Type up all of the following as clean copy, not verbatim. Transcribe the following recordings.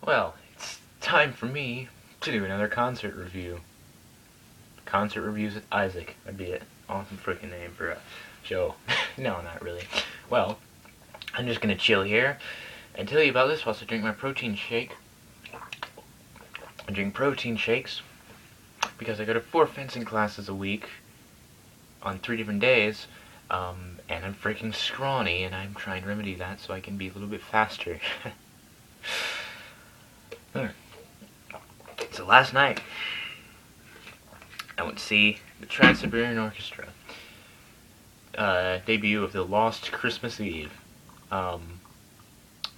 Well, it's time for me to do another concert review. Concert Reviews with Isaac. That'd be an awesome freaking name for a show. No, not really. Well, I'm just gonna chill here and tell you about this whilst I drink my protein shake. I drink protein shakes because I go to 4 fencing classes a week on 3 different days, and I'm freaking scrawny, and I'm trying to remedy that so I can be a little bit faster. So last night, I went to see the Trans-Siberian Orchestra debut of the Lost Christmas Eve, the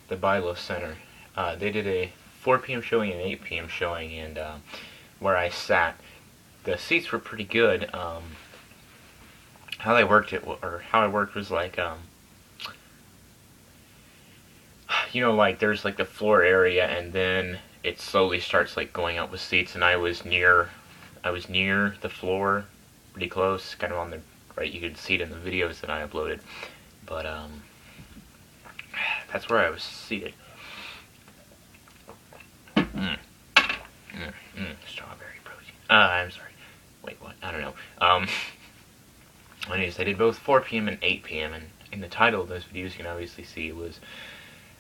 Bilo Center. They did a 4 p.m. showing and an 8 p.m. showing, and where I sat, the seats were pretty good. How I worked was like, like there's like the floor area, and then it slowly starts like going up with seats, and I was near the floor, pretty close, kind of on the right. You could see it in the videos that I uploaded, but that's where I was seated. Strawberry protein. I'm sorry. Wait, what? I don't know. Anyways, I did both 4 p.m. and 8 p.m. and in the title of those videos, you can obviously see it was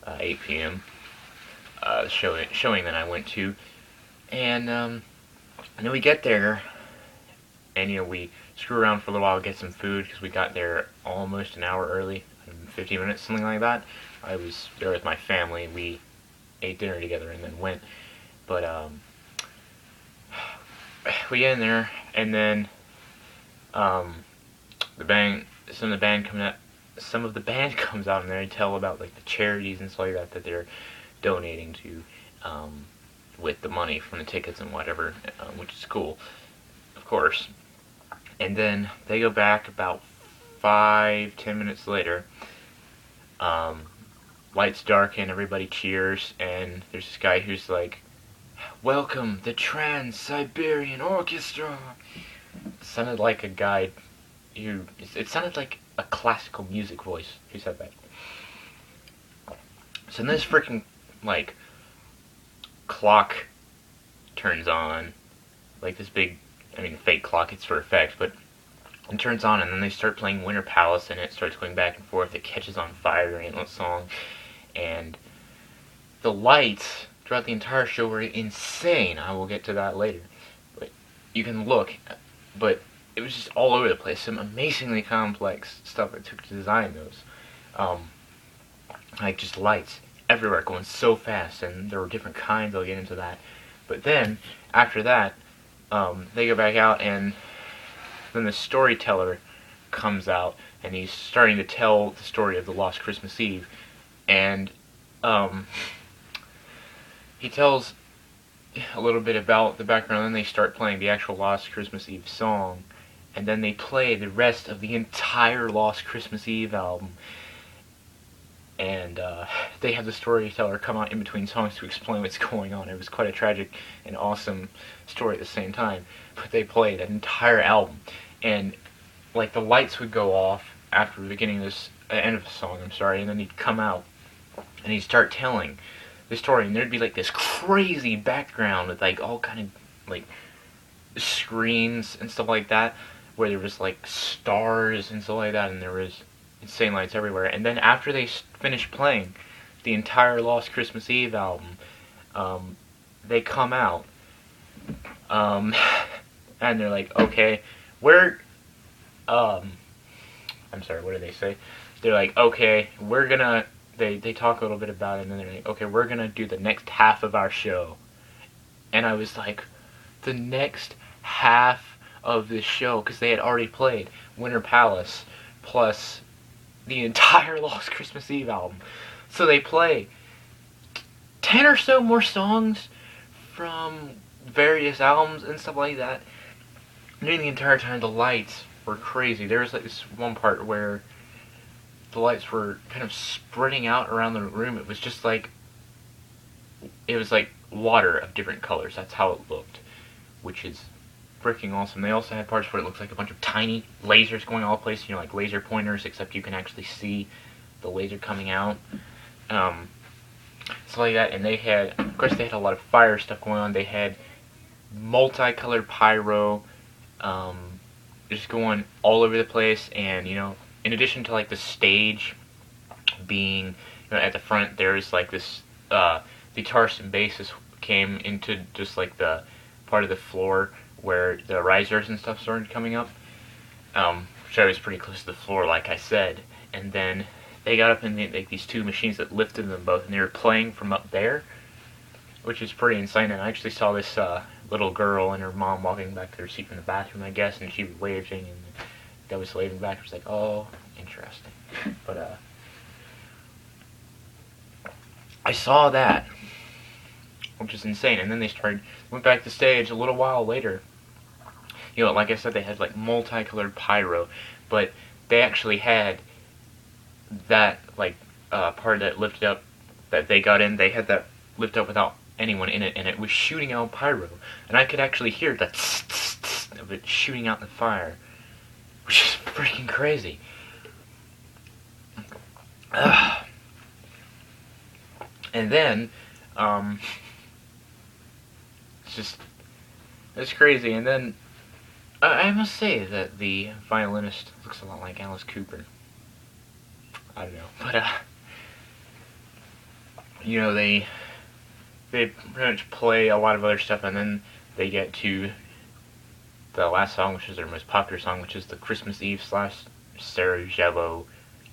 8 p.m. Showing that I went to, and then we get there, and we screw around for a little while, get some food because we got there almost an hour early, 15 minutes, something like that. I was there with my family. We ate dinner together and then went, but we get in there, and then some of the band comes out, and they tell about like the charities and stuff like that they're donating to, with the money from the tickets and whatever, which is cool, of course. And then they go back about 5-10 minutes later. Lights darken, everybody cheers, and there's this guy who's like, "Welcome, the Trans-Siberian Orchestra." It sounded like a guy it sounded like a classical music voice who said that. So then this freaking, like, clock turns on, like this big, fake clock, it's for effect, but it turns on, and then they start playing Winter Palace, and it starts going back and forth. It catches on fire during the song, and the lights throughout the entire show were insane. I will get to that later, but you can look, but it was just all over the place. Some amazingly complex stuff it took to design those, like just lights everywhere going so fast, and there were different kinds. I'll get into that, but then after that, they go back out, and then the storyteller comes out, and he's starting to tell the story of the Lost Christmas Eve, and he tells a little bit about the background, and then they start playing the actual Lost Christmas Eve song, and then they play the rest of the entire Lost Christmas Eve album, and they have the storyteller come out in between songs to explain what's going on. It was quite a tragic and awesome story at the same time, but they played an entire album, and like the lights would go off after the beginning of this end of the song, and then he'd come out and he'd start telling the story, and there'd be like this crazy background with like all kind of like screens and stuff like that, where there was like stars and stuff like that, and there was insane lights everywhere. And then after they finished playing the entire Lost Christmas Eve album, they come out, and they're like, "Okay, we're I'm sorry, what do they say? They're like, "Okay, we're gonna," they talk a little bit about it, and then they're like, "Okay, we're gonna do the next half of our show." And I was like, the next half of this show, because they had already played Winter Palace plus the entire Lost Christmas Eve album. So they play 10 or so more songs from various albums and stuff like that. During the entire time, the lights were crazy. There was like this one part where the lights were kind of spreading out around the room. It was just like, it was like water of different colors. That's how it looked, which is freaking awesome. They also had parts where it looks like a bunch of tiny lasers going all over the place, like laser pointers, except you can actually see the laser coming out. stuff like that. And they had, of course, they had a lot of fire stuff going on. They had multicolored pyro, just going all over the place. And in addition to like the stage being, at the front, there's like this guitarist and bassist came into just like the part of the floor where the risers and stuff started coming up, which I was pretty close to the floor, like I said. And then they got up in like these two machines that lifted them both, and they were playing from up there, which is pretty insane. And I actually saw this little girl and her mom walking back to their seat from the bathroom, I guess, and she was waving, and that was waving back. I was like, oh, interesting. But I saw that, which is insane. And then they went back to stage a little while later. Like I said, they had like multicolored pyro, but they actually had that like part that lifted up that they got in. They had that lift up without anyone in it, and it was shooting out pyro, and I could actually hear that of it shooting out the fire, which is freaking crazy. And then it's crazy. And then I must say that the violinist looks a lot like Alice Cooper. I don't know, but they pretty much play a lot of other stuff, and then they get to the last song, which is their most popular song, which is the Christmas Eve / Sarajevo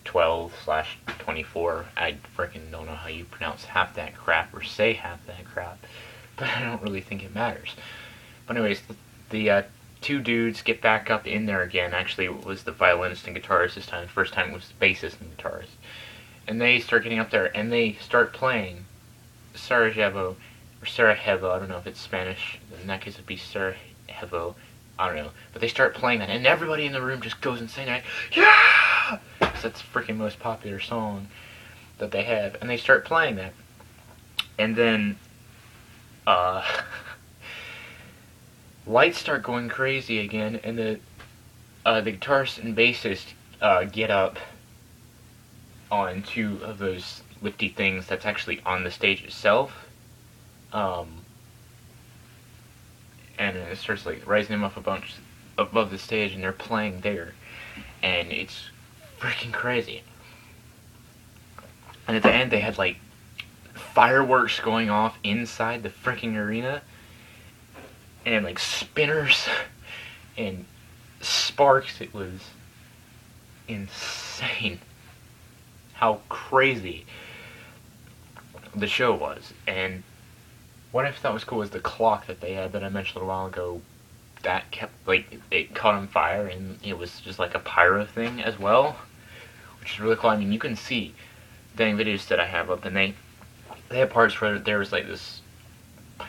12/24. I freaking don't know how you pronounce half that crap or say half that crap, but I don't really think it matters. But anyways, the two dudes get back up in there again. Actually, it was the violinist and guitarist this time. The first time it was the bassist and guitarist. And they start getting up there, and they start playing Sarajevo, or Sarajevo, I don't know if it's Spanish. In that case, it'd be Sarajevo. I don't know. But they start playing that, and everybody in the room just goes insane. Like, yeah! Because that's the freaking most popular song that they have. And they start playing that. And then, lights start going crazy again, and the guitarist and bassist get up on two of those lifty things that's actually on the stage itself, and it starts like raising them up a bunch above the stage, and they're playing there, and it's freaking crazy. And at the end, they had like fireworks going off inside the freaking arena, and like spinners and sparks. It was insane how crazy the show was. And what I thought was cool was the clock that they had that I mentioned a little while ago. That kept, like, it caught on fire, and it was just like a pyro thing as well, which is really cool. I mean, you can see the videos that I have up, and they have parts where there was like this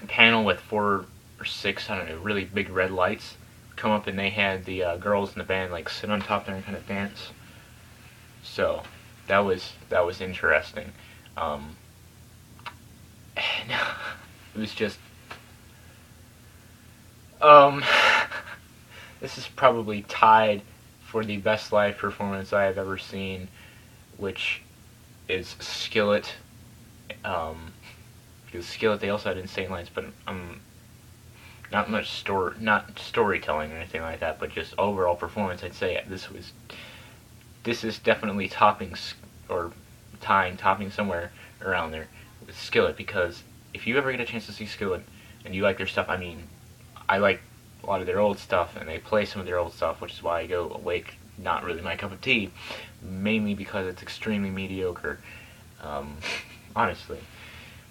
panel with 4 or 6, I don't know, really big red lights come up, and they had the girls in the band like sit on top there and kind of dance. So that was interesting. It was just this is probably tied for the best live performance I have ever seen, which is Skillet. Because Skillet, they also had insane lights, but not much storytelling or anything like that, but just overall performance. I'd say this is definitely topping somewhere around there with Skillet, because if you ever get a chance to see Skillet and you like their stuff, I mean, I like a lot of their old stuff, and they play some of their old stuff, which is why I go Awake, not really my cup of tea, mainly because it's extremely mediocre, honestly.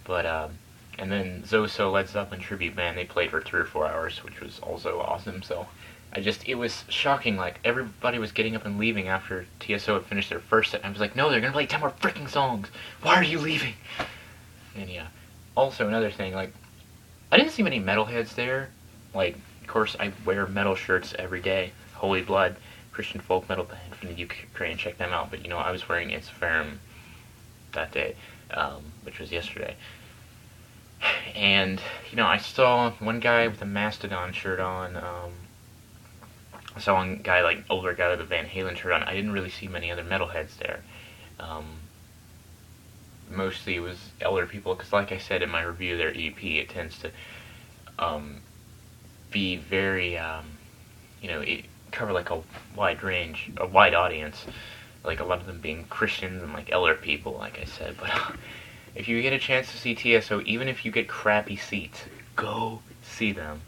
But and then Zoso, Led Zeppelin tribute band, they played for 3 or 4 hours, which was also awesome. So it was shocking. Like, everybody was getting up and leaving after TSO had finished their first set. And I was like, no, they're gonna play 10 more freaking songs. Why are you leaving? And yeah. Also, another thing, like, I didn't see many metalheads there. Like, of course, I wear metal shirts every day. Holy Blood, Christian folk metal band from the Ukraine, check them out. But, I was wearing Inferum that day, which was yesterday. And, I saw one guy with a Mastodon shirt on. I saw one guy, like, older guy with a Van Halen shirt on. I didn't really see many other metalheads there. mostly it was elder people, because like I said in my review of their EP, it tends to be very, it cover like a wide range, a wide audience, like a lot of them being Christians and like elder people, like I said. But if you get a chance to see TSO, even if you get crappy seats, go see them.